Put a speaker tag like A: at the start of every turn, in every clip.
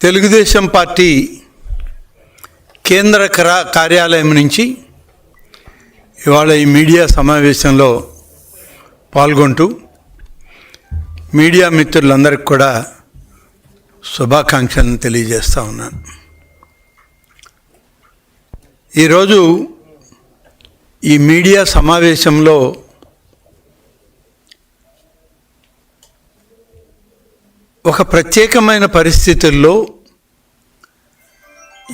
A: Telugu Desam party కేంద్ర కార్యాలయం నుంచి ఇవాళ ఈ మీడియా సమావేశంలో పాల్గొంటూ మీడియా మిత్రులందరికీ కూడా శుభాకాంక్షలను తెలియజేస్తూ ఉన్నాను. ఈరోజు ఈ మీడియా సమావేశంలో ఒక ప్రత్యేకమైన పరిస్థితుల్లో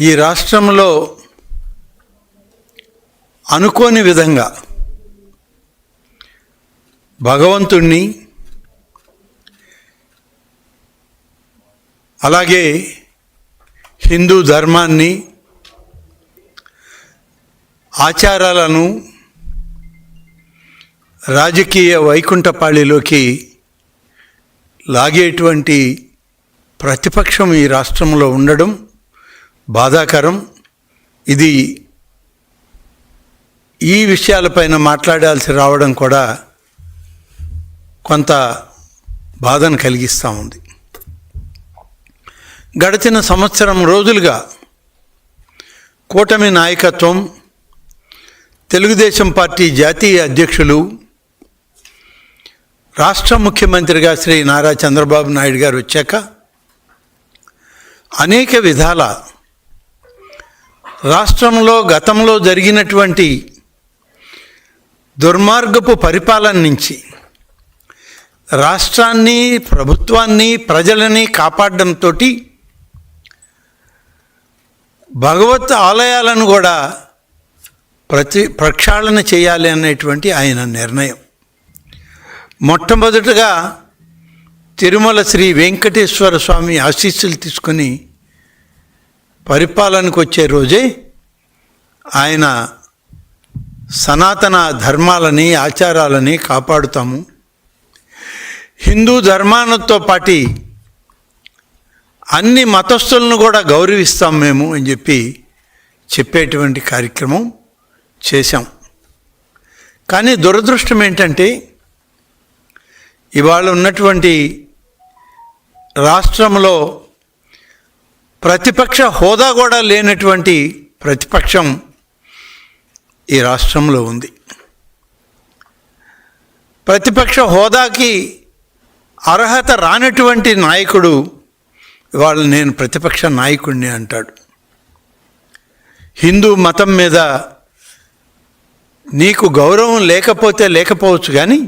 A: ఈ రాష్ట్రంలో అనుకోని విధంగా భగవంతుణ్ణి అలాగే హిందూ ధర్మాన్ని ఆచారాలను రాజకీయ వైకుంఠపాళిలోకి లాగేటువంటి ప్రతిపక్షం ఈ రాష్ట్రంలో ఉండడం బాధాకరం. ఇది ఈ విషయాలపైన మాట్లాడాల్సి రావడం కూడా కొంత బాధను కలిగిస్తూ ఉంది. గడిచిన సంవత్సరం రోజులుగా కూటమి నాయకత్వం, తెలుగుదేశం పార్టీ జాతీయ అధ్యక్షులు, రాష్ట్ర ముఖ్యమంత్రిగా శ్రీ నారా చంద్రబాబు నాయుడు గారు వచ్చాక అనేక విధాల రాష్ట్రంలో గతంలో జరిగినటువంటి దుర్మార్గపు పరిపాలన నుంచి రాష్ట్రాన్ని, ప్రభుత్వాన్ని, ప్రజలని కాపాడడంతో భగవత్ ఆలయాలను కూడా ప్రక్షాళన చేయాలి అనేటువంటి ఆయన నిర్ణయం. మొట్టమొదటగా తిరుమల శ్రీ వెంకటేశ్వర స్వామి ఆశీస్సులు తీసుకొని పరిపాలనకు వచ్చే రోజే ఆయన సనాతన ధర్మాలని, ఆచారాలని కాపాడుతాము, హిందూ ధర్మాలతో పాటు అన్ని మతస్థులను కూడా గౌరవిస్తాం మేము అని చెప్పేటువంటి కార్యక్రమం చేశాం. కానీ దురదృష్టం ఏంటంటే ఇవాళ ఉన్నటువంటి రాష్ట్రంలో ప్రతిపక్ష హోదా కూడా లేనటువంటి ప్రతిపక్షం ఈ రాష్ట్రంలో ఉంది. ప్రతిపక్ష హోదాకి అర్హత రానటువంటి నాయకుడు ఇవాళ నేను ప్రతిపక్ష నాయకుడిని అంటాడు. హిందూ మతం మీద నీకు గౌరవం లేకపోవచ్చు, కానీ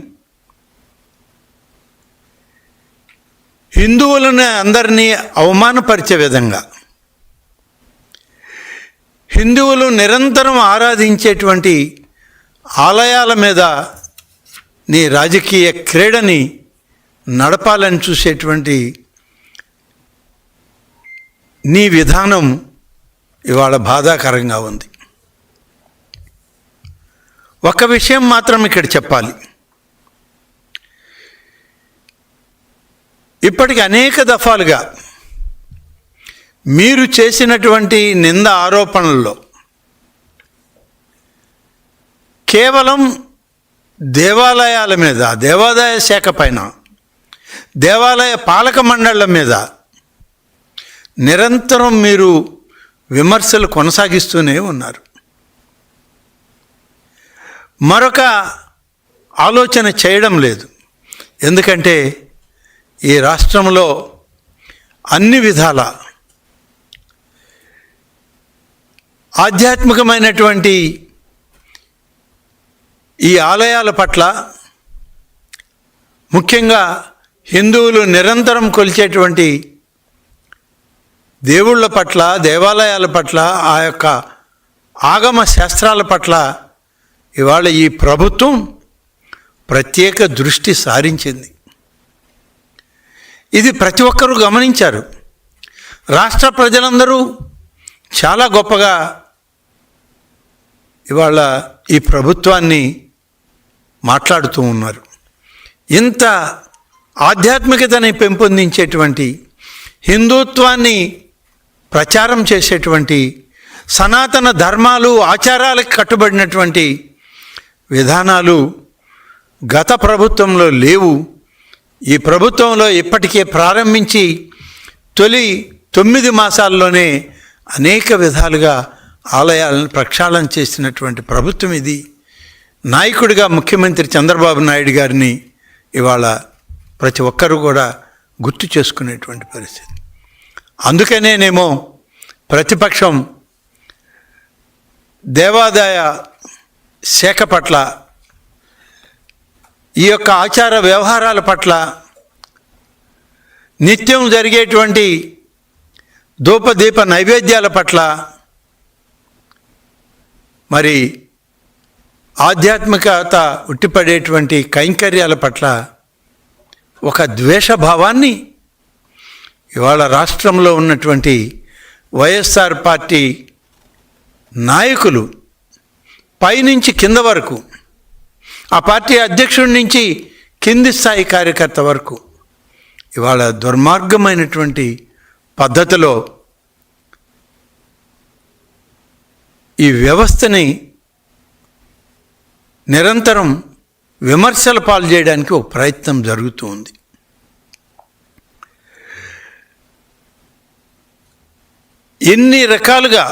A: హిందువులను అందరినీ అవమానపరిచే విధంగా, హిందువులు నిరంతరం ఆరాధించేటువంటి ఆలయాల మీద నీ రాజకీయ క్రీడని నడపాలని చూసేటువంటి నీ విధానం ఇవాళ బాధాకరంగా ఉంది. ఒక విషయం మాత్రం ఇక్కడ చెప్పాలి. ఇప్పటికి అనేక దఫాలుగా మీరు చేసినటువంటి నింద ఆరోపణల్లో కేవలం దేవాలయాల మీద, దేవాదాయ శాఖ పైన, దేవాలయ పాలక మండళ్ల మీద నిరంతరం మీరు విమర్శలు కొనసాగిస్తూనే ఉన్నారు. మరొక ఆలోచన చేయడం లేదు. ఎందుకంటే ఈ రాష్ట్రంలో అన్ని విధాల ఆధ్యాత్మికమైనటువంటి ఈ ఆలయాల పట్ల, ముఖ్యంగా హిందువులు నిరంతరం కొలిచేటువంటి దేవుళ్ళ పట్ల, దేవాలయాల పట్ల, ఆ యొక్క ఆగమ శాస్త్రాల పట్ల ఇవాళ ఈ ప్రభుత్వం ప్రత్యేక దృష్టి సారించింది. ఇది ప్రతి ఒక్కరూ గమనించారు. రాష్ట్ర ప్రజలందరూ చాలా గొప్పగా ఇవాళ ఈ ప్రభుత్వాన్ని మాట్లాడుతూ ఉన్నారు. ఇంత ఆధ్యాత్మికతని పెంపొందించేటువంటి, హిందుత్వాన్ని ప్రచారం చేసేటువంటి, సనాతన ధర్మాలు, ఆచారాలకు కట్టుబడినటువంటి విధానాలు గత ప్రభుత్వంలో లేవు. ఈ ప్రభుత్వంలో ఇప్పటికే ప్రారంభించి 9 మాసాల్లోనే అనేక విధాలుగా ఆలయాలను ప్రక్షాళన చేసినటువంటి ప్రభుత్వం ఇది. నాయకుడిగా ముఖ్యమంత్రి చంద్రబాబు నాయుడు గారిని ఇవాళ ప్రతి ఒక్కరూ కూడా గుర్తు చేసుకునేటువంటి పరిస్థితి. అందుకనేనేమో ప్రతిపక్షం దేవాదాయ శాఖ పట్ల, ఈ యొక్క ఆచార వ్యవహారాల పట్ల, నిత్యం జరిగేటువంటి ధూపదీప నైవేద్యాల పట్ల, మరి ఆధ్యాత్మికత ఉట్టిపడేటువంటి కైంకర్యాల పట్ల ఒక ద్వేషభావాన్ని ఇవాళ రాష్ట్రంలో ఉన్నటువంటి వైఎస్ఆర్ పార్టీ నాయకులు పైనుంచి కింద వరకు, ఆ పార్టీ అధ్యక్షుడి నుంచి కింది స్థాయి కార్యకర్త వరకు ఇవాళ దుర్మార్గమైనటువంటి పద్ధతిలో ఈ వ్యవస్థని నిరంతరం విమర్శల పాలు చేయడానికి ఒక ప్రయత్నం జరుగుతూ ఉంది. ఎన్ని రకాలుగా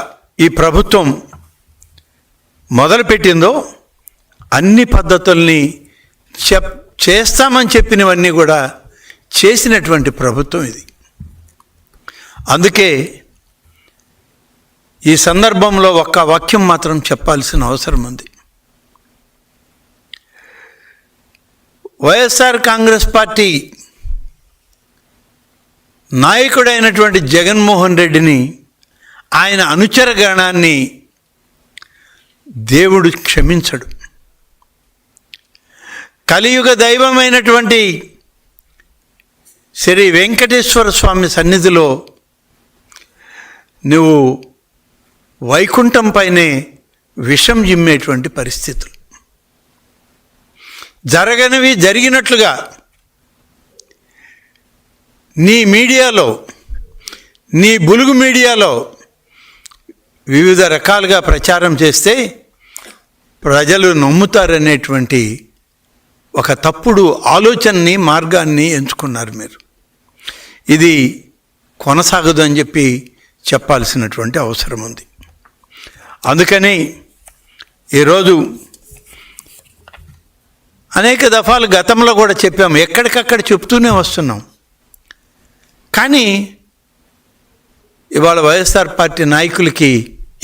A: ఈ ప్రభుత్వం మొదలుపెట్టిందో అన్ని పద్ధతుల్ని చేస్తామని చెప్పినవన్నీ కూడా చేసినటువంటి ప్రభుత్వం ఇది. అందుకే ఈ సందర్భంలో ఒక్క వాక్యం మాత్రం చెప్పాల్సిన అవసరం ఉంది. వైఎస్ఆర్ కాంగ్రెస్ పార్టీ నాయకుడైనటువంటి జగన్మోహన్ రెడ్డిని, ఆయన అనుచర గణాన్ని దేవుడు క్షమించడు. కలియుగ దైవమైనటువంటి శ్రీ వెంకటేశ్వర స్వామి సన్నిధిలో నువ్వు వైకుంఠం పైనే విషం జిమ్మేటువంటి పరిస్థితులు, జరగనివి జరిగినట్లుగా నీ మీడియాలో, నీ బులుగు మీడియాలో వివిధ రకాలుగా ప్రచారం చేస్తే ప్రజలు నమ్ముతారనేటువంటి ఒక తప్పుడు ఆలోచనని, మార్గాన్ని ఎంచుకున్నారు మీరు. ఇది కొనసాగదు అని చెప్పి చెప్పాల్సినటువంటి అవసరం ఉంది. అందుకని ఈరోజు అనేక దఫాలు గతంలో కూడా చెప్పాము, ఎక్కడికక్కడ చెప్తూనే వస్తున్నాం. కానీ ఇవాళ వైఎస్ఆర్ పార్టీ నాయకులకి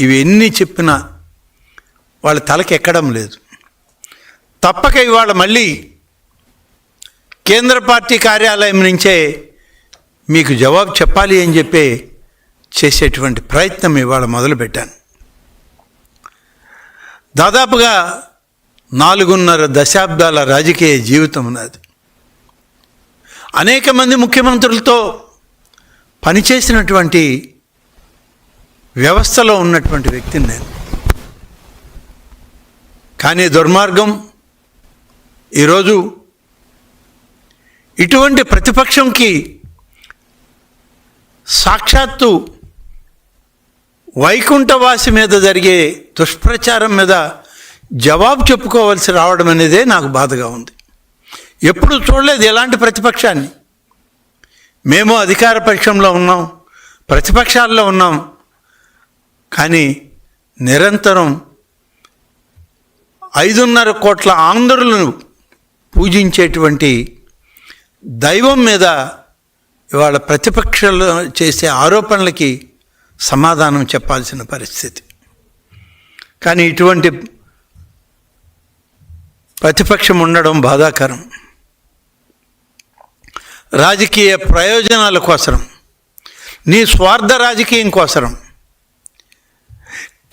A: ఇవి ఎన్ని చెప్పినా వాళ్ళ తలకి ఎక్కడం లేదు. తప్పక ఇవాళ మళ్ళీ కేంద్ర పార్టీ కార్యాలయం నుంచే మీకు జవాబు చెప్పాలి అని చెప్పి చేసేటువంటి ప్రయత్నం ఇవాళ మొదలుపెట్టాను. దాదాపుగా 4.5 దశాబ్దాల రాజకీయ జీవితం ఉన్నది. అనేక మంది ముఖ్యమంత్రులతో పనిచేసినటువంటి వ్యవస్థలో ఉన్నటువంటి వ్యక్తిని నేను. కానీ దుర్మార్గం ఈరోజు ఇటువంటి ప్రతిపక్షంకి సాక్షాత్తు వైకుంఠవాసి మీద జరిగే దుష్ప్రచారం మీద జవాబు చెప్పుకోవాల్సి రావడం అనేదే నాకు బాధగా ఉంది. ఎప్పుడు చూడలేదు ఎలాంటి ప్రతిపక్షాన్ని. మేము అధికార పక్షంలో ఉన్నాం, ప్రతిపక్షాల్లో ఉన్నాం, కానీ నిరంతరం 5.5 కోట్ల ఆంధ్రులను పూజించేటువంటి దైవం మీద ఇవాళ ప్రతిపక్షాలు చేసే ఆరోపణలకి సమాధానం చెప్పాల్సిన పరిస్థితి. కానీ ఇటువంటి ప్రతిపక్షం ఉండడం బాధాకరం. రాజకీయ ప్రయోజనాల కోసం, నీ స్వార్థ రాజకీయం కోసం,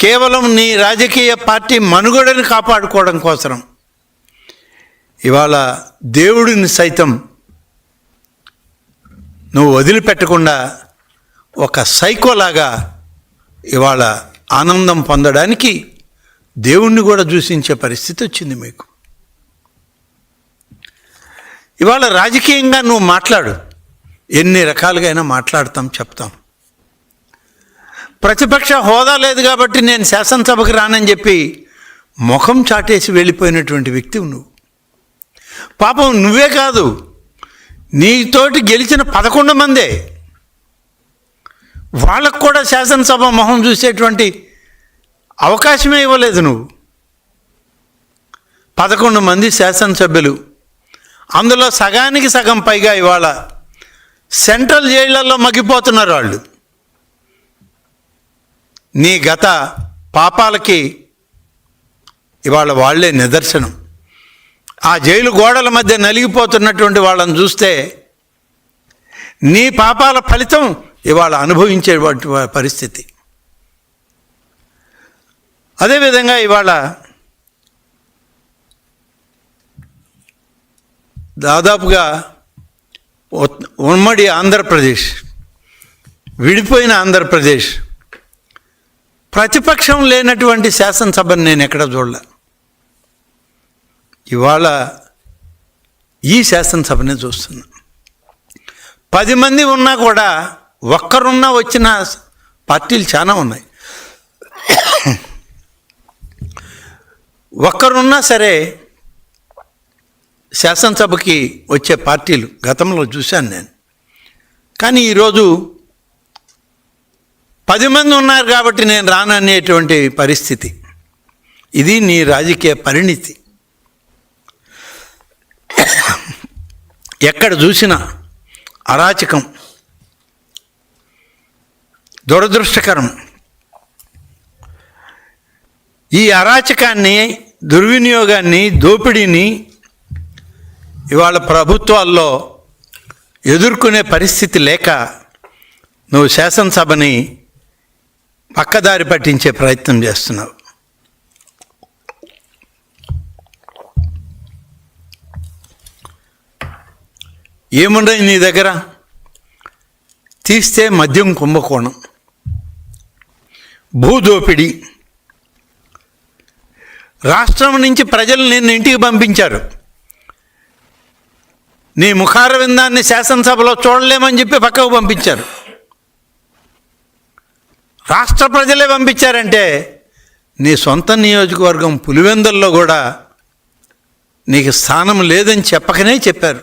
A: కేవలం నీ రాజకీయ పార్టీ మనుగడని కాపాడుకోవడం కోసం ఇవాళ దేవుడిని సైతం నువ్వు వదిలిపెట్టకుండా ఒక సైకోలాగా ఇవాళ ఆనందం పొందడానికి దేవుణ్ణి కూడా దూషించే పరిస్థితి వచ్చింది మీకు. ఇవాళ రాజకీయంగా నువ్వు మాట్లాడు, ఎన్ని రకాలుగా అయినా మాట్లాడతాం, చెప్తాం. ప్రతిపక్ష హోదా లేదు కాబట్టి నేను శాసనసభకు రానని చెప్పి ముఖం చాటేసి వెళ్ళిపోయినటువంటి వ్యక్తివి నువ్వు. పాపం నువ్వే కాదు, నీతోటి గెలిచిన 11 మందే వాళ్ళకు కూడా శాసనసభ మొహం చూసేటువంటి అవకాశమే ఇవ్వలేదు నువ్వు. 11 మంది శాసనసభ్యులు, అందులో సగానికి సగం పైగా ఇవాళ సెంట్రల్ జైళ్ళల్లో మగ్గిపోతున్నారు వాళ్ళు. నీ గత పాపాలకి ఇవాళ వాళ్లే నిదర్శనం. ఆ జైలు గోడల మధ్య నలిగిపోతున్నటువంటి వాళ్ళని చూస్తే నీ పాపాల ఫలితం ఇవాళ అనుభవించే పరిస్థితి. అదేవిధంగా ఇవాళ దాదాపుగా ఉమ్మడి ఆంధ్రప్రదేశ్, విడిపోయిన ఆంధ్రప్రదేశ్, ప్రతిపక్షం లేనటువంటి శాసనసభను నేను ఎక్కడ చూడలే. ఇవాళ ఈ శాసనసభనే చూస్తున్నా. 10 మంది ఉన్నా కూడా ఒక్కరున్నా వచ్చిన పార్టీలు చాలా ఉన్నాయి. ఒక్కరున్నా సరే శాసనసభకి వచ్చే పార్టీలు గతంలో చూశాను నేను. కానీ ఈరోజు 10 మంది ఉన్నారు కాబట్టి నేను రాననేటువంటి పరిస్థితి. ఇది నీ రాజకీయ పరిణితి. ఎక్కడ చూసినా అరాచకం, దురదృష్టకరం. ఈ అరాచకాన్ని, దుర్వినియోగాన్ని, దోపిడీని ఇవాళ ప్రభుత్వాల్లో ఎదుర్కొనే పరిస్థితి లేక నువ్వు శాసనసభని పక్కదారి పట్టించే ప్రయత్నం చేస్తున్నావు. ఏముండదు నీ దగ్గర? తీస్తే మద్యం కుంభకోణం, భూదోపిడి. రాష్ట్రం నుంచి ప్రజలు నిన్ను ఇంటికి పంపించారు. నీ ముఖార విందాన్ని శాసనసభలో చూడలేమని చెప్పి పక్కకు పంపించారు. రాష్ట్ర ప్రజలే పంపించారంటే నీ సొంత నియోజకవర్గం పులివెందుల్లో కూడా నీకు స్థానం లేదని చెప్పకనే చెప్పారు.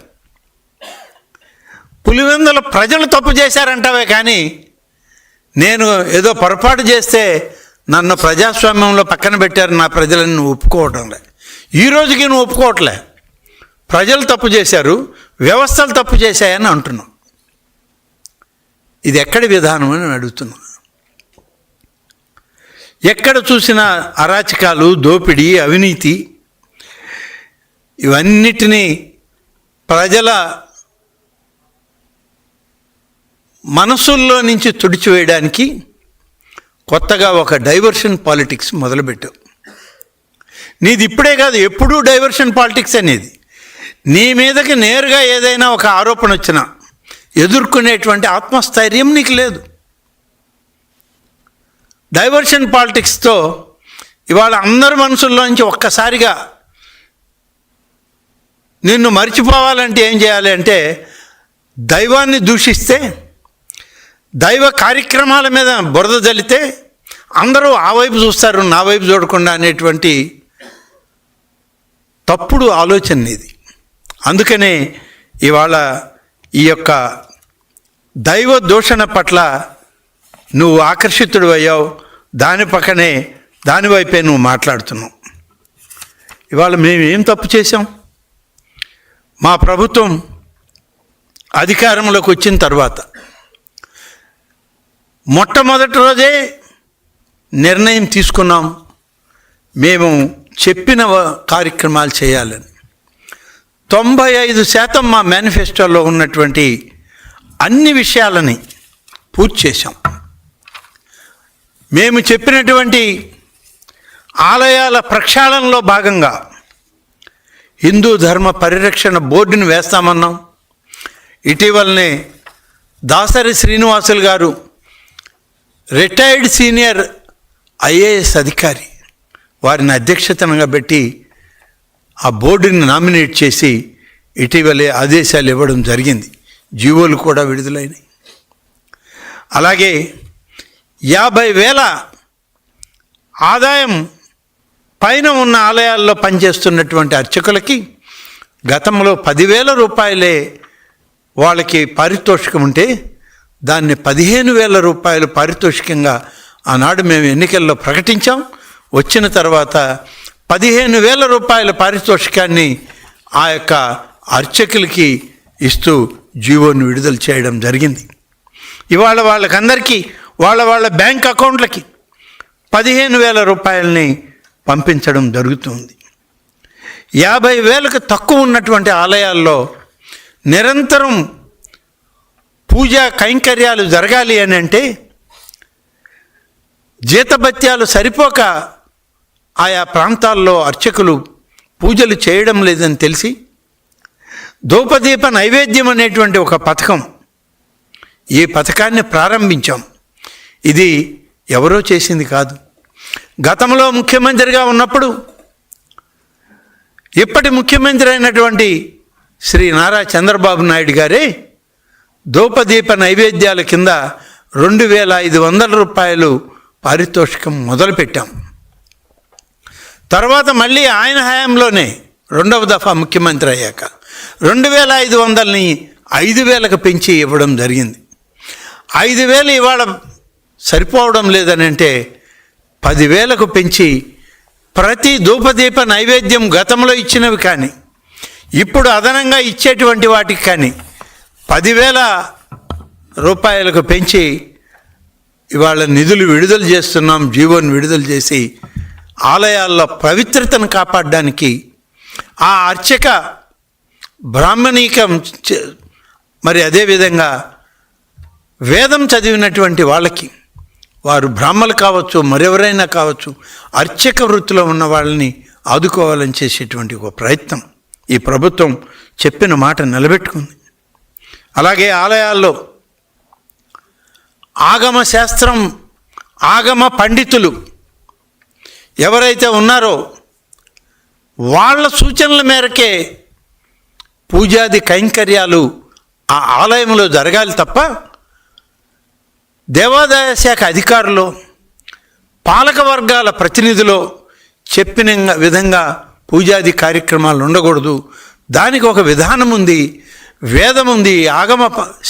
A: పులివెందుల ప్రజలు తప్పు చేశారంటావే కానీ నేను ఏదో పొరపాటు చేస్తే నన్ను ప్రజాస్వామ్యంలో పక్కన పెట్టారు నా ప్రజలని నువ్వు ఒప్పుకోవటంలే. ఈ రోజుకి నువ్వు ఒప్పుకోవట్లే. ప్రజలు తప్పు చేశారు, వ్యవస్థలు తప్పు చేశాయని అంటున్నావు. ఇది ఎక్కడి విధానం అని అడుగుతున్నా. ఎక్కడ చూసినా అరాచకాలు, దోపిడీ, అవినీతి, ఇవన్నిటినీ ప్రజల మనసుల్లో నుంచి తుడిచివేయడానికి కొత్తగా ఒక డైవర్షన్ పాలిటిక్స్ మొదలుపెట్టావు. నీది ఇప్పుడే కాదు, ఎప్పుడూ డైవర్షన్ పాలిటిక్స్ అనేది. నీ మీదకి నేరుగా ఏదైనా ఒక ఆరోపణ వచ్చినా ఎదుర్కొనేటువంటి ఆత్మస్థైర్యం నీకు లేదు. డైవర్షన్ పాలిటిక్స్తో ఇవాళ అందరి మనసుల్లోంచి ఒక్కసారిగా నిన్ను మర్చిపోవాలంటే ఏం చేయాలి అంటే, దైవాన్ని దూషిస్తే, దైవ కార్యక్రమాల మీద బురద జల్లితే అందరూ ఆ వైపు చూస్తారు, నా వైపు చూడకుండా అనేటువంటి తప్పుడు ఆలోచన ఇది. అందుకనే ఇవాళ ఈ యొక్క దైవ దూషణ పట్ల నువ్వు ఆకర్షితుడు అయ్యావు. దాని పక్కనే, దానివైపే నువ్వు మాట్లాడుతున్నావు. ఇవాళ మేము ఏం తప్పు చేశాం? మా ప్రభుత్వం అధికారంలోకి వచ్చిన తర్వాత మొట్టమొదటి రోజే నిర్ణయం తీసుకున్నాం, మేము చెప్పిన కార్యక్రమాలు చేయాలని. 95% మా మేనిఫెస్టోలో ఉన్నటువంటి అన్ని విషయాలని పూర్తి చేశాం. మేము చెప్పినటువంటి ఆలయాల ప్రక్షాళనలో భాగంగా హిందూ ధర్మ పరిరక్షణ బోర్డుని వేస్తామన్నాం. ఇటీవలనే దాసరి శ్రీనివాసులు గారు, రిటైర్డ్ సీనియర్ ఐఏఎస్ అధికారి, వారిని అధ్యక్షతగా పెట్టి ఆ బోర్డుని నామినేట్ చేసి ఇటీవలే ఆదేశాలు ఇవ్వడం జరిగింది. జీవోలు కూడా విడుదలైనాయి. అలాగే 50,000 ఆదాయం పైన ఉన్న ఆలయాల్లో పనిచేస్తున్నటువంటి అర్చకులకి గతంలో 10,000 రూపాయలే వాళ్ళకి పారితోషికం ఉంటే దాన్ని 15,000 రూపాయలు పారితోషికంగా ఆనాడు మేము ఎన్నికల్లో ప్రకటించాం. వచ్చిన తర్వాత 15,000 రూపాయల పారితోషికాన్ని ఆ యొక్క అర్చకులకి ఇస్తూ జీవోని విడుదల చేయడం జరిగింది. ఇవాళ వాళ్ళకందరికీ వాళ్ళ బ్యాంక్ అకౌంట్లకి 15,000 రూపాయలని పంపించడం జరుగుతుంది. 50,000కు తక్కువ ఉన్నటువంటి ఆలయాల్లో నిరంతరం పూజా కైంకర్యాలు జరగాలి అని అంటే జీతభత్యాలు సరిపోక ఆయా ప్రాంతాల్లో అర్చకులు పూజలు చేయడం లేదని తెలిసి ధూపదీప నైవేద్యం అనేటువంటి ఒక పథకం, ఈ పథకాన్ని ప్రారంభించాం. ఇది ఎవరో చేసింది కాదు. గతంలో ముఖ్యమంత్రిగా ఉన్నప్పుడు ఇప్పటి ముఖ్యమంత్రి అయినటువంటి శ్రీ నారా చంద్రబాబు నాయుడు గారే ధూపదీప నైవేద్యాల కింద 2,500 రూపాయలు పారితోషికం మొదలుపెట్టాం. తర్వాత మళ్ళీ ఆయన హయాంలోనే రెండవ దఫా ముఖ్యమంత్రి అయ్యాక 2,500ని 5,000కు పెంచి ఇవ్వడం జరిగింది. 5,000 ఇవాళ సరిపోవడం లేదని అంటే 10,000కు పెంచి ప్రతి ధూపదీప నైవేద్యం గతంలో ఇచ్చినవి కానీ ఇప్పుడు అదనంగా ఇచ్చేటువంటి వాటికి కానీ 10,000 రూపాయలకు పెంచి ఇవాళ నిధులు విడుదల చేస్తున్నాం. జీవోని విడుదల చేసి ఆలయాల్లో పవిత్రతను కాపాడడానికి ఆ అర్చక బ్రాహ్మణీకం మరి అదేవిధంగా వేదం చదివినటువంటి వాళ్ళకి, వారు బ్రాహ్మలు కావచ్చు మరెవరైనా కావచ్చు, అర్చక వృత్తిలో ఉన్న వాళ్ళని ఆదుకోవాలని చేసేటువంటి ఒక ప్రయత్నం ఈ ప్రభుత్వం చెప్పిన మాట నిలబెట్టుకుంది. అలాగే ఆలయాల్లో ఆగమ శాస్త్రం, ఆగమ పండితులు ఎవరైతే ఉన్నారో వాళ్ళ సూచనల మేరకే పూజాది కైంకర్యాలు ఆ ఆలయంలో జరగాలి తప్ప దేవాదాయ శాఖ అధికారులు, పాలక వర్గాల ప్రతినిధులు చెప్పిన విధంగా పూజాది కార్యక్రమాలు ఉండకూడదు. దానికి ఒక విధానం ఉంది, వేదం ఉంది, ఆగమ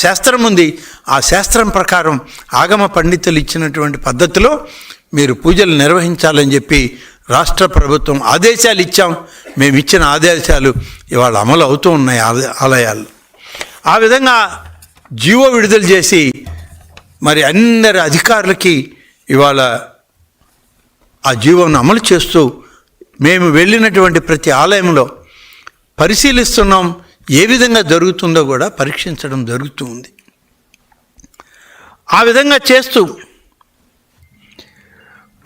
A: శాస్త్రం ఉంది. ఆ శాస్త్రం ప్రకారం ఆగమ పండితులు ఇచ్చినటువంటి పద్ధతిలో మీరు పూజలు నిర్వహించాలని చెప్పి రాష్ట్ర ప్రభుత్వం ఆదేశాలు ఇచ్చాం. మేము ఇచ్చిన ఆదేశాలు ఇవాళ అమలు అవుతూ ఉన్నాయి ఆలయాలు. ఆ విధంగా జీవో విడుదల చేసి మరి అందరి అధికారులకి ఇవాళ ఆ జీవోను అమలు చేస్తూ మేము వెళ్ళినటువంటి ప్రతి ఆలయంలో పరిశీలిస్తున్నాం. ఏ విధంగా జరుగుతుందో కూడా పరీక్షించడం జరుగుతూ ఉంది. ఆ విధంగా చేస్తూ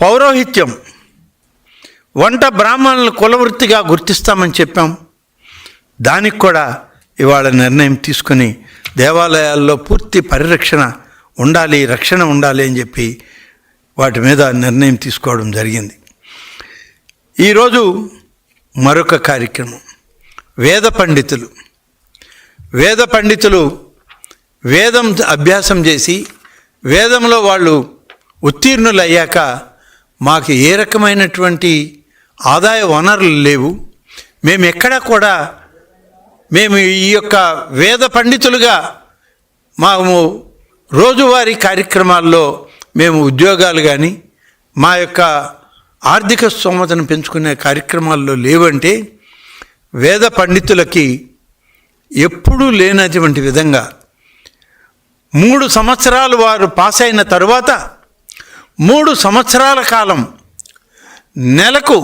A: పౌరోహిత్యం, వంట బ్రాహ్మణులను కులవృత్తిగా గుర్తిస్తామని చెప్పాం. దానికి కూడా ఇవాళ నిర్ణయం తీసుకుని దేవాలయాల్లో పూర్తి పరిరక్షణ ఉండాలి, రక్షణ ఉండాలి అని చెప్పి వాటి మీద నిర్ణయం తీసుకోవడం జరిగింది. ఈరోజు మరొక కార్యక్రమం, వేద పండితులు వేదం అభ్యాసం చేసి వేదంలో వాళ్ళు ఉత్తీర్ణులు అయ్యాక మాకు ఏ రకమైనటువంటి ఆదాయ వనరులు లేవు, మేము ఎక్కడా కూడా మేము ఈ యొక్క వేద పండితులుగా మేము రోజువారీ కార్యక్రమాల్లో మేము ఉద్యోగాలు కానీ మా యొక్క ఆర్థిక స్తోమతను పెంచుకునే కార్యక్రమాల్లో లేవంటే వేద పండితులకి ఎప్పుడూ లేనటువంటి విధంగా 3 సంవత్సరాలు వారు పాస్ అయిన తరువాత 3 సంవత్సరాల కాలం నెలకు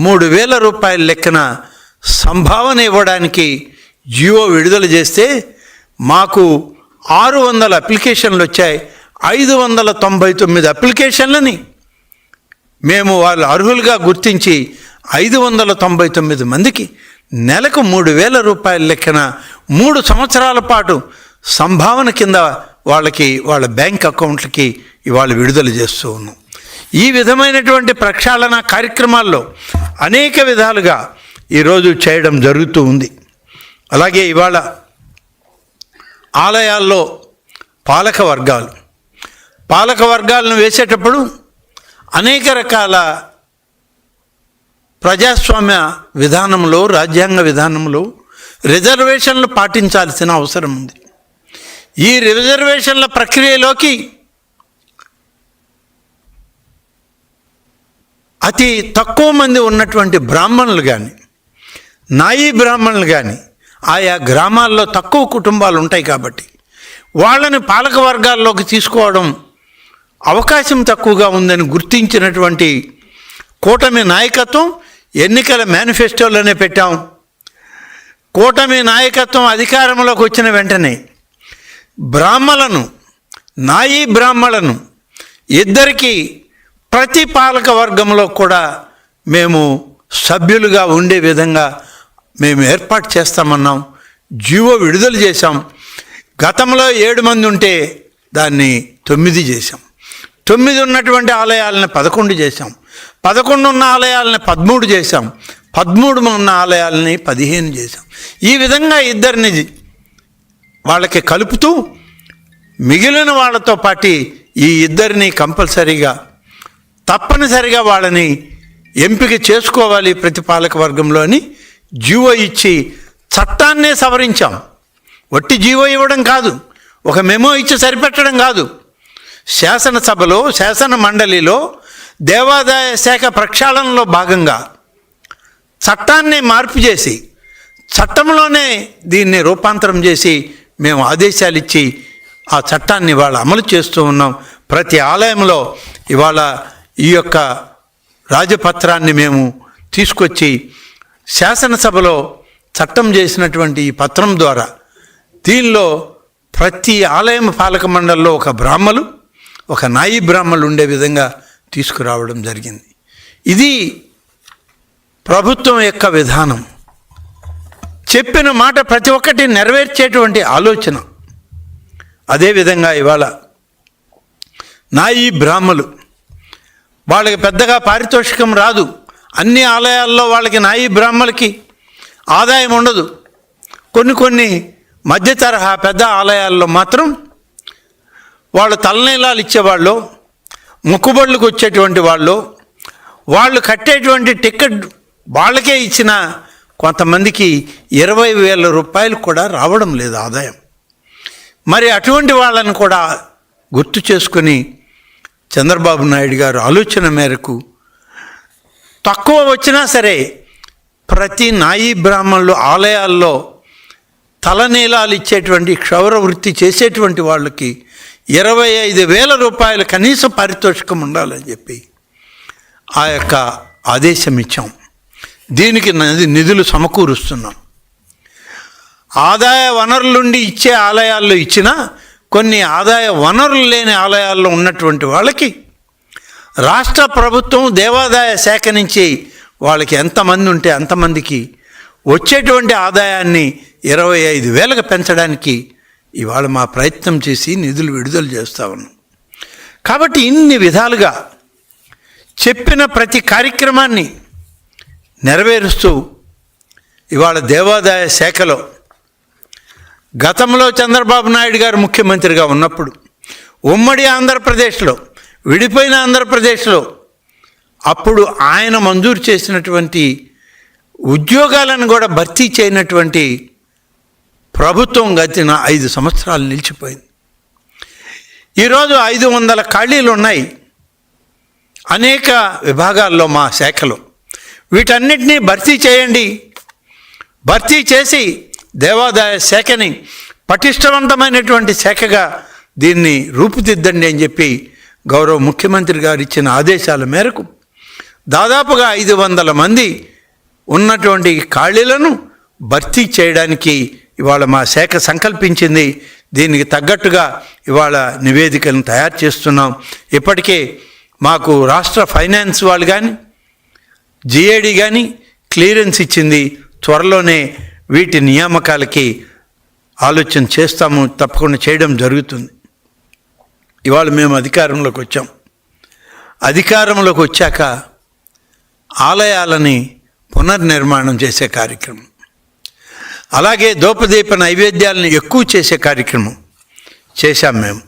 A: 3,000 రూపాయల లెక్కన సంభావన ఇవ్వడానికి జియో విడుదల చేస్తే మాకు 600 అప్లికేషన్లు వచ్చాయి. 599 అప్లికేషన్లని మేము వాళ్ళు అర్హులుగా గుర్తించి 599 మందికి నెలకు 3,000 రూపాయల లెక్కన 3 సంవత్సరాల పాటు సంభావన కింద వాళ్ళ బ్యాంక్ అకౌంట్లకి ఇవాళ విడుదల చేస్తూ ఉన్నాం. ఈ విధమైనటువంటి ప్రక్షాళన కార్యక్రమాల్లో అనేక విధాలుగా ఈరోజు చేయడం జరుగుతూ ఉంది. అలాగే ఇవాళ ఆలయాల్లో పాలక వర్గాలను వేసేటప్పుడు అనేక రకాల ప్రజాస్వామ్య విధానంలో, రాజ్యాంగ విధానంలో రిజర్వేషన్లు పాటించాల్సిన అవసరం ఉంది. ఈ రిజర్వేషన్ల ప్రక్రియలోకి అతి తక్కువ మంది ఉన్నటువంటి బ్రాహ్మణులు కానీ, నాయీ బ్రాహ్మణులు కానీ, ఆయా గ్రామాల్లో తక్కువ కుటుంబాలు ఉంటాయి కాబట్టి వాళ్ళని పాలక వర్గాల్లోకి తీసుకోవడం అవకాశం తక్కువగా ఉందని గుర్తించినటువంటి కూటమి నాయకత్వం ఎన్నికల మేనిఫెస్టోలోనే పెట్టాం. కూటమి నాయకత్వం అధికారంలోకి వచ్చిన వెంటనే బ్రాహ్మణులను, నాయీ బ్రాహ్మణులను ఇద్దరికీ ప్రతి పాలక వర్గంలో కూడా మేము సభ్యులుగా ఉండే విధంగా మేము ఏర్పాటు చేస్తామన్నాం. జీవో విడుదల చేశాం. గతంలో 7 మంది ఉంటే దాన్ని 9 చేశాం. 9 ఉన్నటువంటి ఆలయాలను 11 చేశాం. 11 ఉన్న ఆలయాలని 13 చేశాం. 13 ఉన్న ఆలయాలని 15 చేశాం. ఈ విధంగా ఇద్దరిని వాళ్ళకి కలుపుతూ మిగిలిన వాళ్ళతో పాటు ఈ ఇద్దరిని కంపల్సరీగా తప్పనిసరిగా వాళ్ళని ఎంపిక చేసుకోవాలి ప్రతి పాలక వర్గంలో అని జీవో ఇచ్చి చట్టాన్నే సవరించాం. వట్టి జీవో ఇవ్వడం కాదు, ఒక మెమో ఇచ్చి సరిపెట్టడం కాదు. శాసనసభలో, శాసన మండలిలో దేవాదాయ శాఖ ప్రక్షాళనలో భాగంగా చట్టాన్ని మార్పు చేసి చట్టంలోనే దీన్ని రూపాంతరం చేసి మేము ఆదేశాలు ఇచ్చి ఆ చట్టాన్ని ఇవాళ అమలు చేస్తూ ఉన్నాం. ప్రతి ఆలయంలో ఇవాళ ఈ యొక్క రాజపత్రాన్ని మేము తీసుకొచ్చి శాసనసభలో చట్టం చేసినటువంటి ఈ పత్రం ద్వారా దీనిలో ప్రతి ఆలయం పాలక మండలిలో ఒక బ్రాహ్మలు, ఒక నాయీ బ్రాహ్మలు ఉండే విధంగా తీసుకురావడం జరిగింది. ఇది ప్రభుత్వం యొక్క విధానం. చెప్పిన మాట ప్రతి ఒక్కటి నెరవేర్చేటువంటి ఆలోచన. అదేవిధంగా ఇవాళ నాయీ బ్రాహ్మలు వాళ్ళకి పెద్దగా పారితోషికం రాదు. అన్ని ఆలయాల్లో వాళ్ళకి నాయీ బ్రాహ్మలకి ఆదాయం ఉండదు. కొన్ని మధ్య తరహా పెద్ద ఆలయాల్లో మాత్రం వాళ్ళు తలనీలాలు ఇచ్చేవాళ్ళు, మొక్కుబడులకు వచ్చేటువంటి వాళ్ళు కట్టేటువంటి టికెట్ వాళ్ళకే ఇచ్చిన కొంతమందికి 20,000 రూపాయలు కూడా రావడం లేదు ఆదాయం. మరి అటువంటి వాళ్ళని కూడా గుర్తు చేసుకొని చంద్రబాబు నాయుడు గారు ఆలోచన మేరకు తక్కువ వచ్చినా సరే ప్రతి నాయీ బ్రాహ్మణులు ఆలయాల్లో తలనీలాలు ఇచ్చేటువంటి క్షౌర వృత్తి చేసేటువంటి వాళ్ళకి 25,000 రూపాయలు కనీస పారితోషికం ఉండాలని చెప్పి ఆ యొక్క ఆదేశం ఇచ్చాం. దీనికి నిధులు సమకూరుస్తున్నాం. ఆదాయ వనరులుండి ఇచ్చే ఆలయాల్లో ఇచ్చినా కొన్ని ఆదాయ వనరులు లేని ఆలయాల్లో ఉన్నటువంటి వాళ్ళకి రాష్ట్ర ప్రభుత్వం దేవాదాయ శాఖ నుంచి వాళ్ళకి ఎంతమంది ఉంటే అంతమందికి వచ్చేటువంటి ఆదాయాన్ని 25,000కు పెంచడానికి ఇవాళ మా ప్రయత్నం చేసి నిధులు విడుదల చేస్తూ ఉన్నాం. కాబట్టి ఇన్ని విధాలుగా చెప్పిన ప్రతి కార్యక్రమాన్ని నెరవేరుస్తూ ఇవాళ దేవాదాయ శాఖలో గతంలో చంద్రబాబు నాయుడు గారు ముఖ్యమంత్రిగా ఉన్నప్పుడు ఉమ్మడి ఆంధ్రప్రదేశ్లో, విడిపోయిన ఆంధ్రప్రదేశ్లో అప్పుడు ఆయన మంజూరు చేసినటువంటి ఉద్యోగాలను కూడా భర్తీ చేయనటువంటి ప్రభుత్వం గతిన 5 సంవత్సరాలు నిలిచిపోయింది. ఈరోజు 500 ఖాళీలు ఉన్నాయి అనేక విభాగాల్లో మా శాఖలో. వీటన్నిటినీ భర్తీ చేయండి. భర్తీ చేసి దేవాదాయ శాఖని పటిష్టవంతమైనటువంటి శాఖగా దీన్ని రూపుదిద్దండి అని చెప్పి గౌరవ ముఖ్యమంత్రి గారు ఇచ్చిన ఆదేశాల మేరకు దాదాపుగా 500 మంది ఉన్నటువంటి ఖాళీలను భర్తీ చేయడానికి ఇవాళ మా శాఖ సంకల్పించింది. దీనికి తగ్గట్టుగా ఇవాళ నివేదికలను తయారు చేస్తున్నాం. ఇప్పటికే మాకు రాష్ట్ర ఫైనాన్స్ వాళ్ళు కానీ జిఏడి కానీ క్లియరెన్స్ ఇచ్చింది. త్వరలోనే వీటి నియామకాలకి ఆలోచన చేస్తాము, తప్పకుండా చేయడం జరుగుతుంది. ఇవాళ మేము అధికారంలోకి వచ్చాం. అధికారంలోకి వచ్చాక ఆలయాలని పునర్నిర్మాణం చేసే కార్యక్రమం, అలాగే ధూపదీప నైవేద్యాలను ఎక్కువ చేసే కార్యక్రమం చేశాం. మేము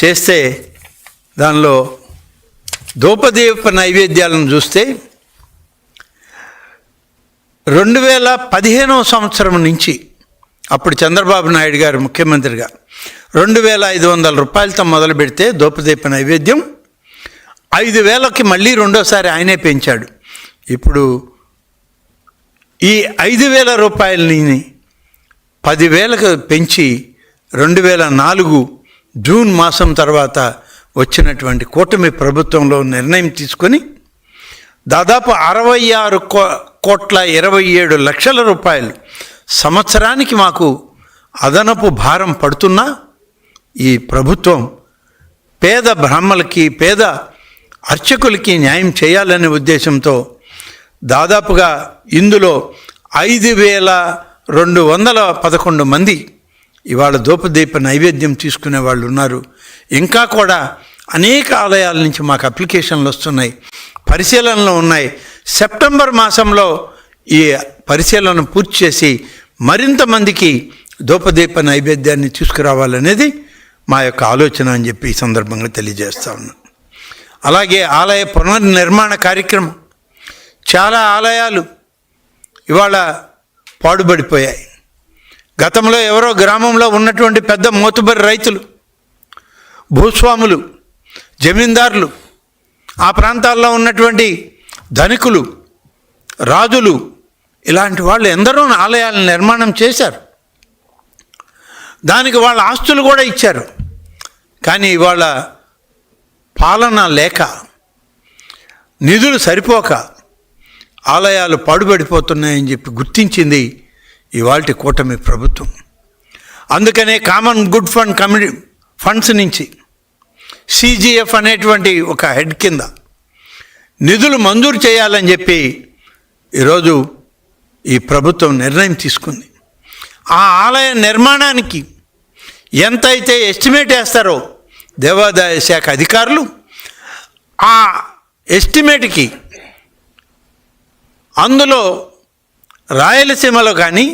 A: చేస్తే దానిలో ధూపదీప నైవేద్యాలను చూస్తే 2015వ సంవత్సరం నుంచి అప్పుడు చంద్రబాబు నాయుడు గారు ముఖ్యమంత్రిగా 2,500 రూపాయలతో మొదలు పెడితే దోపదీప నైవేద్యం 5,000కి మళ్ళీ రెండోసారి ఆయనే పెంచాడు. ఇప్పుడు ఈ 5,000 రూపాయలని 10,000కు పెంచి 2004 జూన్ మాసం తర్వాత వచ్చినటువంటి కూటమి ప్రభుత్వంలో నిర్ణయం తీసుకొని దాదాపు 66,27,00,000 రూపాయలు సంవత్సరానికి మాకు అదనపు భారం పడుతున్నా ఈ ప్రభుత్వం పేద బ్రాహ్మణులకి, పేద అర్చకులకి న్యాయం చేయాలనే ఉద్దేశంతో దాదాపుగా ఇందులో 5,211 మంది ఇవాళ దోపదీప నైవేద్యం తీసుకునే వాళ్ళు ఉన్నారు. ఇంకా కూడా అనేక ఆలయాల నుంచి మాకు అప్లికేషన్లు వస్తున్నాయి, పరిశీలనలో ఉన్నాయి. సెప్టెంబర్ మాసంలో ఈ పరిశీలన పూర్తి చేసి మరింత మందికి దోపదీప నైవేద్యాన్ని తీసుకురావాలనేది మా యొక్క ఆలోచన అని చెప్పి ఈ సందర్భంగా తెలియజేస్తా ఉన్నాను. అలాగే ఆలయ పునర్నిర్మాణ కార్యక్రమం, చాలా ఆలయాలు ఇవాళ పాడుబడిపోయాయి. గతంలో ఎవరో గ్రామంలో ఉన్నటువంటి పెద్ద మోతుబరి రైతులు, భూస్వాములు, జమీందారులు, ఆ ప్రాంతాల్లో ఉన్నటువంటి ధనికులు, రాజులు, ఇలాంటి వాళ్ళు ఎందరో ఆలయాలను నిర్మాణం చేశారు. దానికి వాళ్ళ ఆస్తులు కూడా ఇచ్చారు. కానీ ఇవాళ పాలన లేక, నిధులు సరిపోక ఆలయాలు పాడుబడిపోతున్నాయని చెప్పి గుర్తించింది ఇవాల్టి కూటమి ప్రభుత్వం. అందుకనే కామన్ గుడ్ ఫండ్ ఫండ్స్ నుంచి సిజిఎఫ్ అనేటువంటి ఒక హెడ్ కింద నిధులు మంజూరు చేయాలని చెప్పి ఈరోజు ఈ ప్రభుత్వం నిర్ణయం తీసుకుంది. ఆ ఆలయ నిర్మాణానికి ఎంతైతే ఎస్టిమేట్ వేస్తారో దేవాదాయ శాఖ అధికారులు, ఆ ఎస్టిమేట్కి అందులో రాయలసీమలో కానీ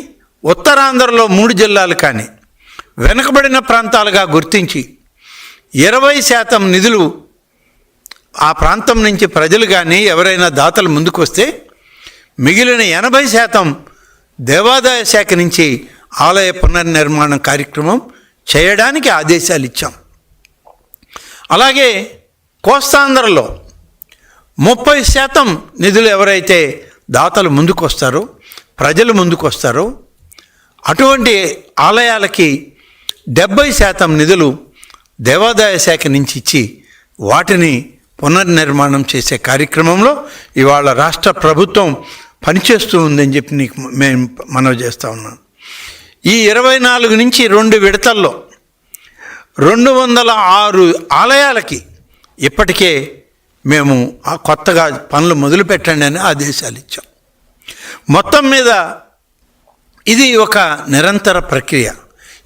A: ఉత్తరాంధ్రలో 3 జిల్లాలు కానీ వెనుకబడిన ప్రాంతాలుగా గుర్తించి 20% నిధులు ఆ ప్రాంతం నుంచి ప్రజలు కానీ ఎవరైనా దాతలు ముందుకు వస్తే మిగిలిన 80% దేవాదాయ శాఖ నుంచి ఆలయ పునర్నిర్మాణ కార్యక్రమం చేయడానికి ఆదేశాలు ఇచ్చాం. అలాగే కోస్తాంధ్రలో 30% నిధులు ఎవరైతే దాతలు ముందుకు వస్తారో, ప్రజలు ముందుకు వస్తారో అటువంటి ఆలయాలకి 70% నిధులు దేవాదాయ శాఖ నుంచి ఇచ్చి వాటిని పునర్నిర్మాణం చేసే కార్యక్రమంలో ఇవాళ రాష్ట్ర ప్రభుత్వం పనిచేస్తూ ఉందని చెప్పి మేము మనవి చేస్తూ ఉన్నాం. ఈ 24 నుంచి 2 విడతల్లో 206 ఆలయాలకి ఇప్పటికే మేము ఆ కొత్తగా పనులు మొదలు పెట్టండి అని ఆదేశాలు ఇచ్చాం. మొత్తం మీద ఇది ఒక నిరంతర ప్రక్రియ.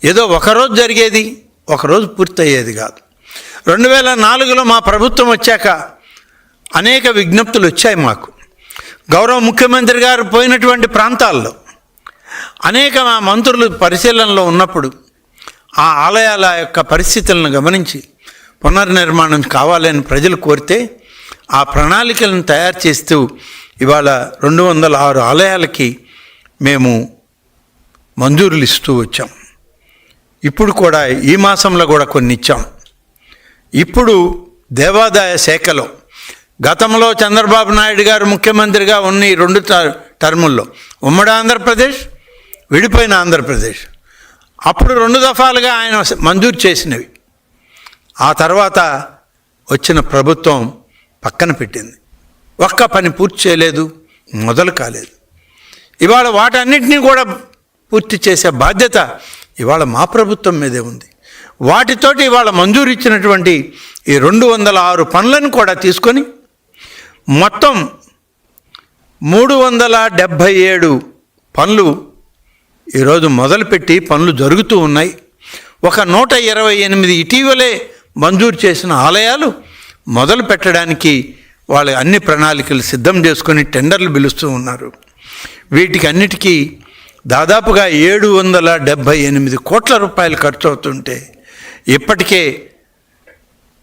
A: ఏదో ఒకరోజు జరిగేది, ఒకరోజు పూర్తయ్యేది కాదు. 2004లో మా ప్రభుత్వం వచ్చాక అనేక విజ్ఞప్తులు వచ్చాయి మాకు. గౌరవ ముఖ్యమంత్రి గారు పోయినటువంటి ప్రాంతాల్లో అనేక మా మంత్రులు పరిశీలనలో ఉన్నప్పుడు ఆ ఆలయాల యొక్క పరిస్థితులను గమనించి పునర్నిర్మాణం కావాలని ప్రజలు కోరితే ఆ ప్రణాళికలను తయారు చేస్తూ ఇవాళ 206 ఆలయాలకి మేము మంజూరులు ఇస్తూ వచ్చాం. ఇప్పుడు కూడా ఈ మాసంలో కూడా కొన్ని ఇచ్చాం. ఇప్పుడు దేవాదాయ శాఖలో గతంలో చంద్రబాబు నాయుడు గారు ముఖ్యమంత్రిగా ఉన్న ఈ 2 టర్ముల్లో ఉమ్మడి ఆంధ్రప్రదేశ్, విడిపోయిన ఆంధ్రప్రదేశ్ అప్పుడు 2 దఫాలుగా ఆయన మంజూరు చేసినవి ఆ తర్వాత వచ్చిన ప్రభుత్వం పక్కన పెట్టింది. ఒక్క పని పూర్తి చేయలేదు, మొదలు కాలేదు. ఇవాళ వాటన్నిటినీ కూడా పూర్తి చేసే బాధ్యత ఇవాళ మా ప్రభుత్వం మీదే ఉంది. వాటితోటి ఇవాళ మంజూరు ఇచ్చినటువంటి ఈ 206 పనులను కూడా తీసుకొని మొత్తం 377 పనులు ఈరోజు మొదలుపెట్టి పనులు జరుగుతూ ఉన్నాయి. ఒక 128 ఇటీవలే మంజూరు చేసిన ఆలయాలు మొదలు పెట్టడానికి వాళ్ళు అన్ని ప్రణాళికలు సిద్ధం చేసుకొని టెండర్లు పిలుస్తూ ఉన్నారు. వీటికి అన్నిటికీ దాదాపుగా 778 కోట్ల రూపాయలు ఖర్చు అవుతుంటే ఇప్పటికే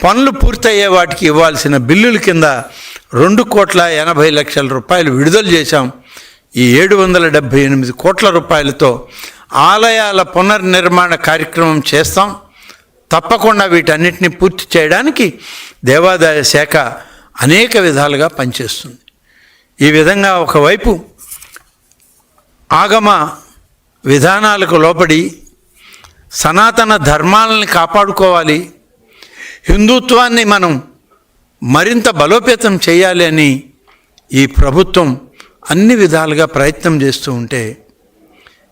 A: పనులు పూర్తయ్యే వాటికి ఇవ్వాల్సిన బిల్లుల కింద 2,80,00,000 రూపాయలు విడుదల చేశాం. ఈ 778 కోట్ల రూపాయలతో ఆలయాల పునర్నిర్మాణ కార్యక్రమం చేస్తాం. తప్పకుండా వీటన్నిటిని పూర్తి చేయడానికి దేవాదాయ శాఖ అనేక విధాలుగా పనిచేస్తుంది. ఈ విధంగా ఒకవైపు ఆగమ విధానాలకు లోబడి సనాతన ధర్మాలని కాపాడుకోవాలి, హిందుత్వాన్ని మనం మరింత బలోపేతం చేయాలి అని ఈ ప్రభుత్వం అన్ని విధాలుగా ప్రయత్నం చేస్తూ ఉంటే,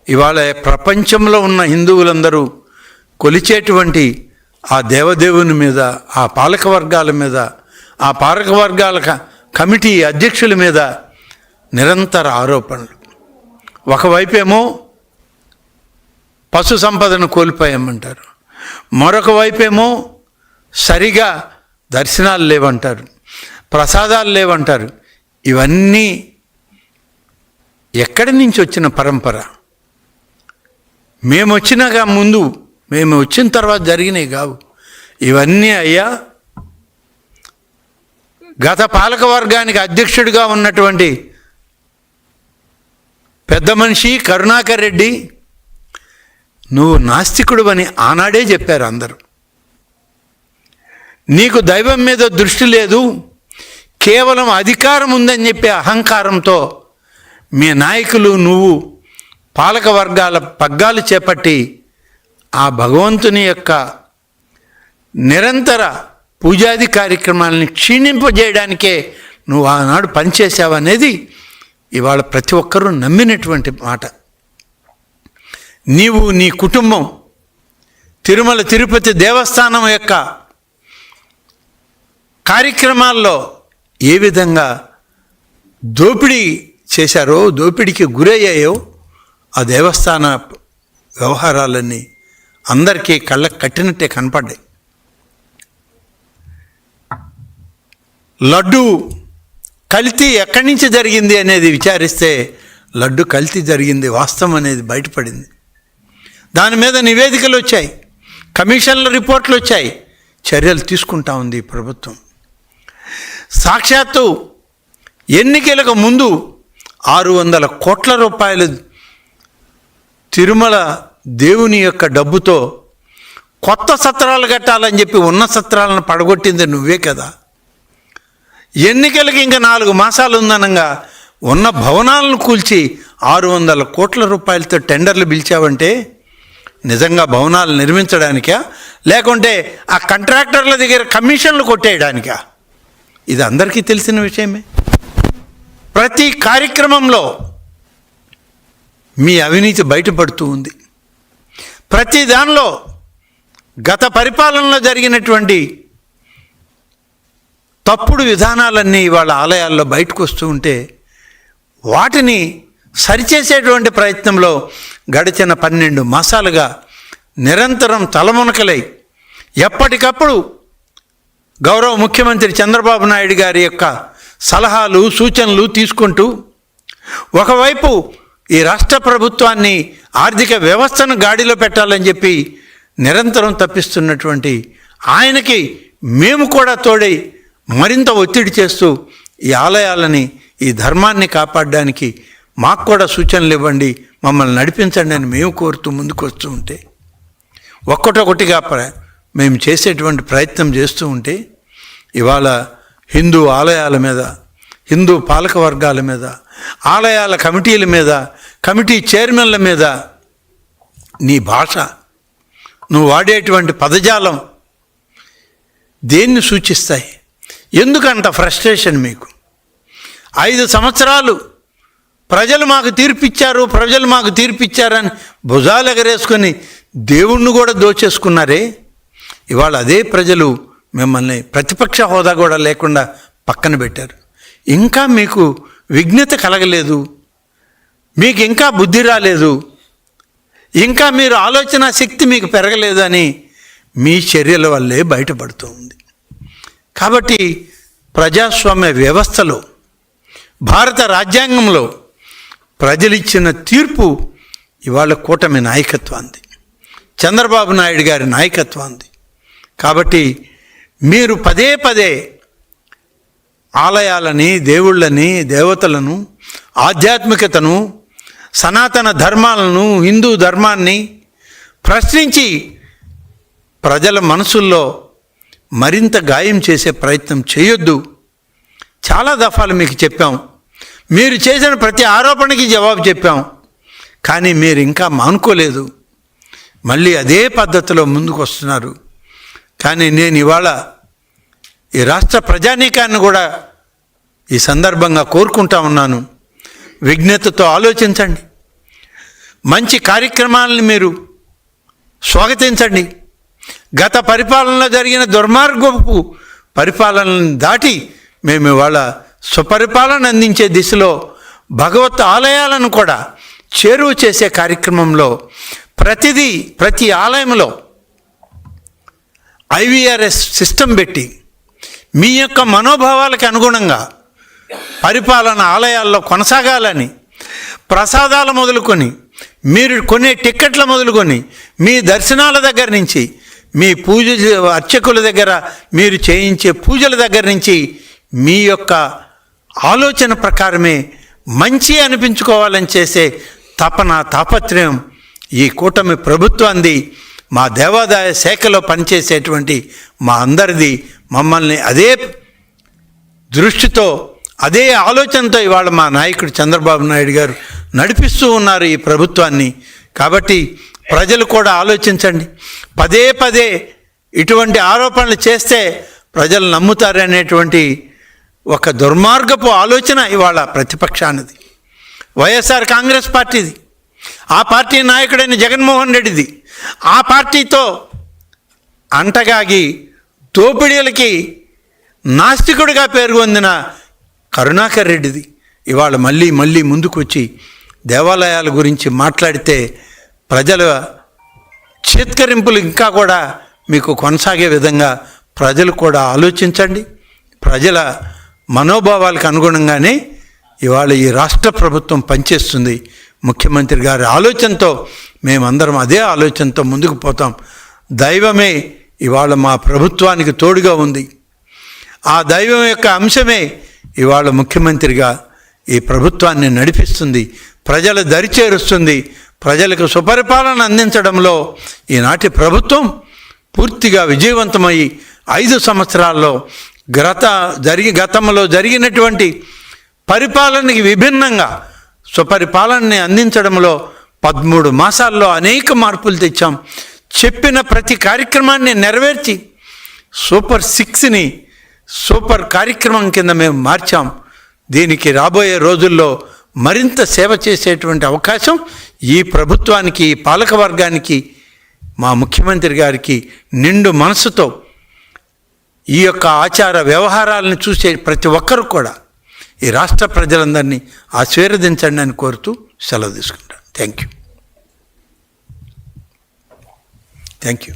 A: ఇవాళ ప్రపంచంలో ఉన్న హిందువులందరూ కొలిచేటువంటి ఆ దేవదేవుని మీద, ఆ పాలక వర్గాల మీద, ఆ పాలక వర్గాల కమిటీ అధ్యక్షుల మీద నిరంతర ఆరోపణలు. ఒకవైపేమో పశు సంపదను కోల్పోయామంటారు, మరొక వైపేమో సరిగా దర్శనాలు లేవంటారు, ప్రసాదాలు లేవంటారు. ఇవన్నీ ఎక్కడి నుంచి వచ్చిన పరంపర? మేము వచ్చిన తర్వాత జరిగినాయి కావు ఇవన్నీ. అయ్యా, గత పాలక వర్గానికి అధ్యక్షుడిగా ఉన్నటువంటి పెద్ద మనిషి కరుణాకర్ రెడ్డి, నువ్వు నాస్తికుడు అని ఆనాడే చెప్పారు అందరూ. నీకు దైవం మీద దృష్టి లేదు, కేవలం అధికారం ఉందని చెప్పే అహంకారంతో మీ నాయకులు నువ్వు పాలక వర్గాల పగ్గాలు చేపట్టి ఆ భగవంతుని యొక్క నిరంతర పూజాది కార్యక్రమాలని క్షీణింపజేయడానికే నువ్వు ఆనాడు పనిచేసావనేది ఇవాళ ప్రతి ఒక్కరూ నమ్మినటువంటి మాట. నీవు, నీ కుటుంబం తిరుమల తిరుపతి దేవస్థానం యొక్క కార్యక్రమాల్లో ఏ విధంగా దోపిడీ చేశారో, దోపిడీకి గురయ్యాయో ఆ దేవస్థాన వ్యవహారాలన్నీ అందరికీ కళ్ళకు కట్టినట్టే కనపడ్డాయి. లడ్డు కల్తీ ఎక్కడి నుంచి జరిగింది అనేది విచారిస్తే లడ్డు కల్తీ జరిగింది వాస్తవం అనేది బయటపడింది. దాని మీద నివేదికలు వచ్చాయి, కమిషన్ల రిపోర్ట్లు వచ్చాయి, చర్యలు తీసుకుంటా ఉంది ఈ ప్రభుత్వం. సాక్షాత్తు ఎన్నికలకు ముందు 600 కోట్ల రూపాయలు తిరుమల దేవుని యొక్క డబ్బుతో కొత్త సత్రాలు కట్టాలని చెప్పి ఉన్న సత్రాలను పడగొట్టింది నువ్వే కదా. ఎన్నికలకి ఇంకా 4 మాసాలు ఉందనగా ఉన్న భవనాలను కూల్చి 600 కోట్ల రూపాయలతో టెండర్లు పిలిచావంటే నిజంగా భవనాలు నిర్మించడానికా, లేకుంటే ఆ కాంట్రాక్టర్ల దగ్గర కమిషన్లు కొట్టేయడానికా? ఇది అందరికీ తెలిసిన విషయమే. ప్రతి కార్యక్రమంలో మీ అవినీతి బయటపడుతూ ఉంది. ప్రతి దానిలో గత పరిపాలనలో జరిగినటువంటి తప్పుడు విధానాలన్నీ ఇవాళ ఆలయాల్లో బయటకు వస్తూ ఉంటే వాటిని సరిచేసేటువంటి ప్రయత్నంలో గడిచిన 12 మాసాలుగా నిరంతరం తలమునకలై ఎప్పటికప్పుడు గౌరవ ముఖ్యమంత్రి చంద్రబాబు నాయుడు గారి యొక్క సలహాలు సూచనలు తీసుకుంటూ ఒకవైపు ఈ రాష్ట్ర ప్రభుత్వాన్ని ఆర్థిక వ్యవస్థను గాడిలో పెట్టాలని చెప్పి నిరంతరం తప్పిస్తున్నటువంటి ఆయనకి మేము కూడా తోడై మరింత ఒత్తిడి చేస్తూ ఈ ఆలయాలని, ఈ ధర్మాన్ని కాపాడడానికి మాకు కూడా సూచనలు ఇవ్వండి, మమ్మల్ని నడిపించండి అని మేము కోరుతూ ముందుకు వస్తూ ఉంటే, ఒక్కటొకటిగా మేము చేసేటువంటి ప్రయత్నం చేస్తూ ఉంటే ఇవాళ హిందూ ఆలయాల మీద, హిందూ పాలక వర్గాల మీద, ఆలయాల కమిటీల మీద, కమిటీ చైర్మన్ల మీద నీ భాష, నువ్వు వాడేటువంటి పదజాలం దేన్ని సూచిస్తాయి? ఎందుకంత ఫ్రస్ట్రేషన్ మీకు? 5 సంవత్సరాలు ప్రజలు మాకు తీర్పిచ్చారని భుజాలు ఎగరేసుకొని దేవుణ్ణి కూడా దోచేసుకున్నారే. ఇవాళ అదే ప్రజలు మిమ్మల్ని ప్రతిపక్ష హోదా కూడా లేకుండా పక్కన పెట్టారు. ఇంకా మీకు విఘ్నత కలగలేదు, మీకు ఇంకా బుద్ధి రాలేదు, ఇంకా మీరు ఆలోచన శక్తి మీకు పెరగలేదు అని మీ చర్యల వల్లే బయటపడుతూ ఉంది. కాబట్టి ప్రజాస్వామ్య వ్యవస్థలో, భారత రాజ్యాంగంలో ప్రజలిచ్చిన తీర్పు ఇవాళ కూటమి నాయకత్వాన్ని, చంద్రబాబు నాయుడు గారి నాయకత్వాన్ని. కాబట్టి మీరు పదే పదే ఆలయాలని, దేవుళ్ళని, దేవతలను, ఆధ్యాత్మికతను, సనాతన ధర్మాలను, హిందూ ధర్మాన్ని ప్రశ్నించి ప్రజల మనసుల్లో మరింత గాయం చేసే ప్రయత్నం చేయొద్దు. చాలా దఫాలు మీకు చెప్పాం, మీరు చేసిన ప్రతి ఆరోపణకి జవాబు చెప్పాం, కానీ మీరు ఇంకా మానుకోలేదు, మళ్ళీ అదే పద్ధతిలో ముందుకు వస్తున్నారు. కానీ నేను ఇవాళ ఈ రాష్ట్ర ప్రజానీకాన్ని కూడా ఈ సందర్భంగా కోరుకుంటా ఉన్నాను, విజ్ఞతతో ఆలోచించండి, మంచి కార్యక్రమాలను మీరు స్వాగతించండి. గత పరిపాలనలో జరిగిన దుర్మార్గపు పరిపాలనను దాటి మేము ఇవాళ సుపరిపాలన అందించే దిశలో భగవత్ ఆలయాలను కూడా చేరువ చేసే కార్యక్రమంలో ప్రతి ఆలయంలో IVRS సిస్టమ్ పెట్టి మీ యొక్క మనోభావాలకు అనుగుణంగా పరిపాలన ఆలయాల్లో కొనసాగాలని, ప్రసాదాలు మొదలుకొని, మీరు కొనే టిక్కెట్ల మొదలుకొని, మీ దర్శనాల దగ్గర నుంచి, మీ పూజ అర్చకుల దగ్గర మీరు చేయించే పూజల దగ్గర నుంచి మీ యొక్క ఆలోచన ప్రకారమే మంచి అనిపించుకోవాలని చేసే తాపత్రయం ఈ కూటమి ప్రభుత్వాన్ని, మా దేవాదాయ శాఖలో పనిచేసేటువంటి మా అందరిది. మమ్మల్ని అదే దృష్టితో, అదే ఆలోచనతో ఇవాళ మా నాయకుడు చంద్రబాబు నాయుడు గారు నడిపిస్తూ ఉన్నారు ఈ ప్రభుత్వాన్ని. కాబట్టి ప్రజలు కూడా ఆలోచించండి. పదే ఇటువంటి ఆరోపణలు చేస్తే ప్రజలు నమ్ముతారనేటువంటి ఒక దుర్మార్గపు ఆలోచన ఇవాళ ప్రతిపక్షానిది, వైఎస్ఆర్ కాంగ్రెస్ పార్టీది, ఆ పార్టీ నాయకుడైన జగన్మోహన్ రెడ్డిది, ఆ పార్టీతో అంటగాగి దోపిడీలకి నాస్తికుడిగా పేరు పొందిన కరుణాకర్ రెడ్డిది. ఇవాళ మళ్ళీ ముందుకు వచ్చి దేవాలయాల గురించి మాట్లాడితే ప్రజల చేత్కరింపులు ఇంకా కూడా మీకు కొనసాగే విధంగా ప్రజలు కూడా ఆలోచించండి. ప్రజల మనోభావాలకు అనుగుణంగానే ఇవాళ ఈ రాష్ట్ర ప్రభుత్వం పనిచేస్తుంది. ముఖ్యమంత్రి గారి ఆలోచనతో మేమందరం అదే ఆలోచనతో ముందుకు పోతాం. దైవమే ఇవాళ మా ప్రభుత్వానికి తోడుగా ఉంది. ఆ దైవం యొక్క అంశమే ఇవాళ ముఖ్యమంత్రిగా ఈ ప్రభుత్వాన్ని నడిపిస్తుంది, ప్రజల దరి చేరుస్తుంది. ప్రజలకు సుపరిపాలన అందించడంలో ఈనాటి ప్రభుత్వం పూర్తిగా విజయవంతమై 5 సంవత్సరాల్లో గతంలో జరిగినటువంటి పరిపాలనకి విభిన్నంగా సుపరిపాలనని అందించడంలో 13 మాసాల్లో అనేక మార్పులు తెచ్చాం. చెప్పిన ప్రతి కార్యక్రమాన్ని నెరవేర్చి సూపర్ 6ని సూపర్ కార్యక్రమం కింద మేము మార్చాం. దీనికి రాబోయే రోజుల్లో మరింత సేవ చేసేటువంటి అవకాశం ఈ ప్రభుత్వానికి, ఈ పాలకవర్గానికి, మా ముఖ్యమంత్రి గారికి నిండు మనసుతో ఈ యొక్క ఆచార వ్యవహారాలను చూసే ప్రతి ఒక్కరు కూడా ఈ రాష్ట్ర ప్రజలందరినీ ఆశీర్వదించండి అని కోరుతూ సెలవు తీసుకుంటాను. Thank you.